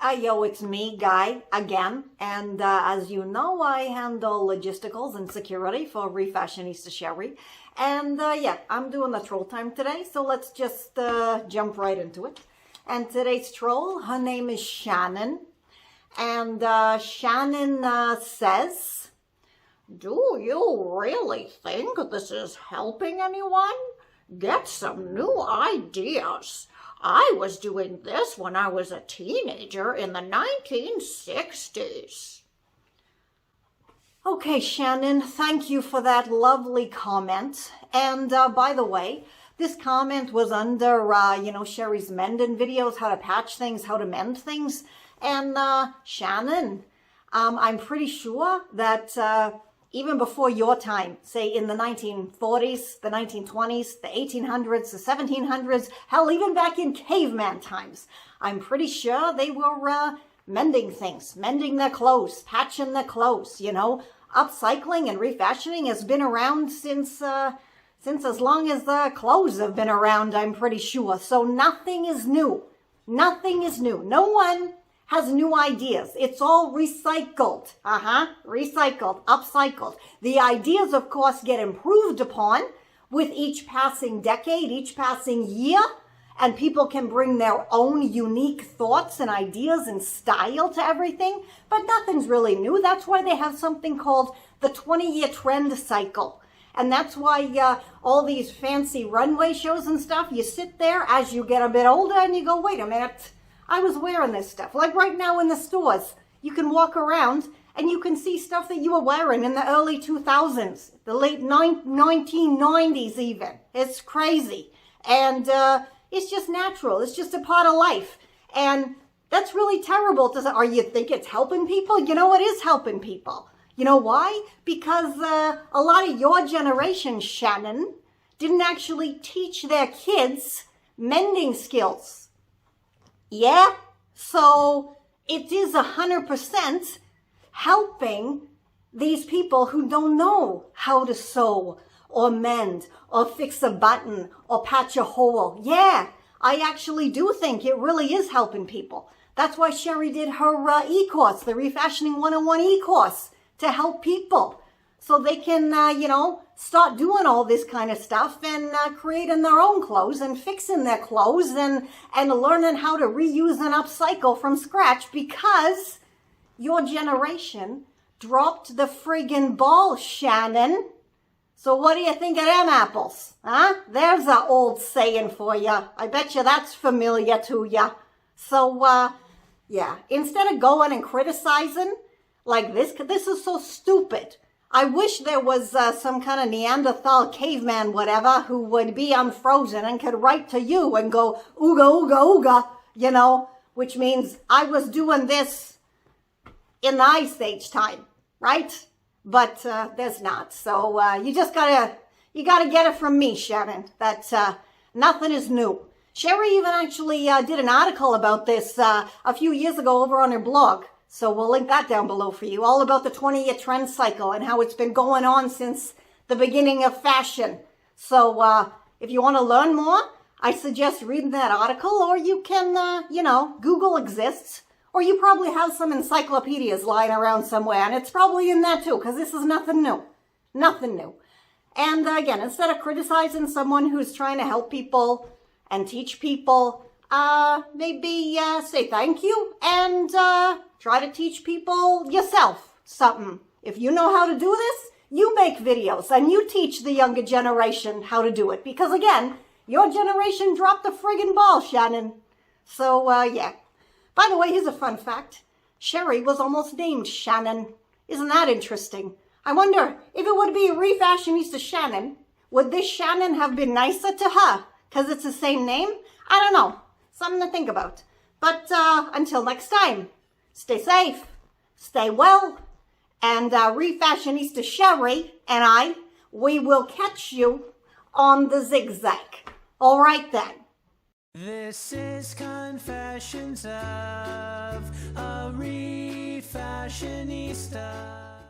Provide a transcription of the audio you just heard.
Yo, it's me, Guy, again. And as you know, I handle logisticals and security for Refashionista Sheri. And yeah, I'm doing the troll time today, so let's just jump right into it. And today's troll, her name is Shannon. And Shannon says, "Do you really think this is helping anyone? Get some new ideas. I was doing this when I was a teenager in the 1960s. Okay, Shannon, thank you for that lovely comment. And by the way, this comment was under, Sheri's mending videos, how to patch things, how to mend things. And Shannon, I'm pretty sure that even before your time, say in the 1940s, the 1920s, the 1800s, the 1700s, hell, even back in caveman times, I'm pretty sure they were mending things, mending their clothes, patching their clothes, Upcycling and refashioning has been around since as long as the clothes have been around, I'm pretty sure. So nothing is new. Nothing is new. No one has new ideas. It's all recycled. Recycled, upcycled. The ideas, of course, get improved upon with each passing decade, each passing year, and people can bring their own unique thoughts and ideas and style to everything, but nothing's really new. That's why they have something called the 20-year trend cycle. And that's why all these fancy runway shows and stuff, you sit there as you get a bit older and you go, wait a minute, I was wearing this stuff. Like right now in the stores, you can walk around and you can see stuff that you were wearing in the early 2000s, the late 1990s even. It's crazy. And it's just natural. It's just a part of life. And that's really terrible to say. Or you think it's helping people? You know, it is helping people. You know why? Because a lot of your generation, Shannon, didn't actually teach their kids mending skills. Yeah, so it is 100% helping these people who don't know how to sew or mend or fix a button or patch a hole. Yeah, I actually do think it really is helping people. That's why Sheri did her eCourse, the Refashioning 101 eCourse, to help people so they can, start doing all this kind of stuff and creating their own clothes and fixing their clothes and learning how to reuse and upcycle from scratch, because your generation dropped the friggin' ball, Shannon. So what do you think of them apples? Huh? There's an old saying for you. I bet you that's familiar to you. So, yeah, instead of going and criticizing like this is so stupid. I wish there was some kind of Neanderthal caveman, whatever, who would be unfrozen and could write to you and go, ooga, ooga, ooga, which means I was doing this in the Ice Age time, right? But there's not. So you gotta get it from me, Shannon, that nothing is new. Sheri even actually did an article about this a few years ago over on her blog. So we'll link that down below for you, all about the 20-year trend cycle and how it's been going on since the beginning of fashion. So if you want to learn more, I suggest reading that article, or you can, Google exists, or you probably have some encyclopedias lying around somewhere, and it's probably in there too, because this is nothing new. Nothing new. And again, instead of criticizing someone who's trying to help people and teach people, maybe say thank you and try to teach people yourself something. If you know how to do this, you make videos and you teach the younger generation how to do it. Because again, your generation dropped the friggin' ball, Shannon. So, yeah. By the way, here's a fun fact. Sheri was almost named Shannon. Isn't that interesting? I wonder if it would be Refashionista Shannon, would this Shannon have been nicer to her? Because it's the same name? I don't know. Something to think about. But until next time, stay safe, stay well, and Refashionista Sheri and we will catch you on the zigzag. All right then. This is Confessions of a Refashionista.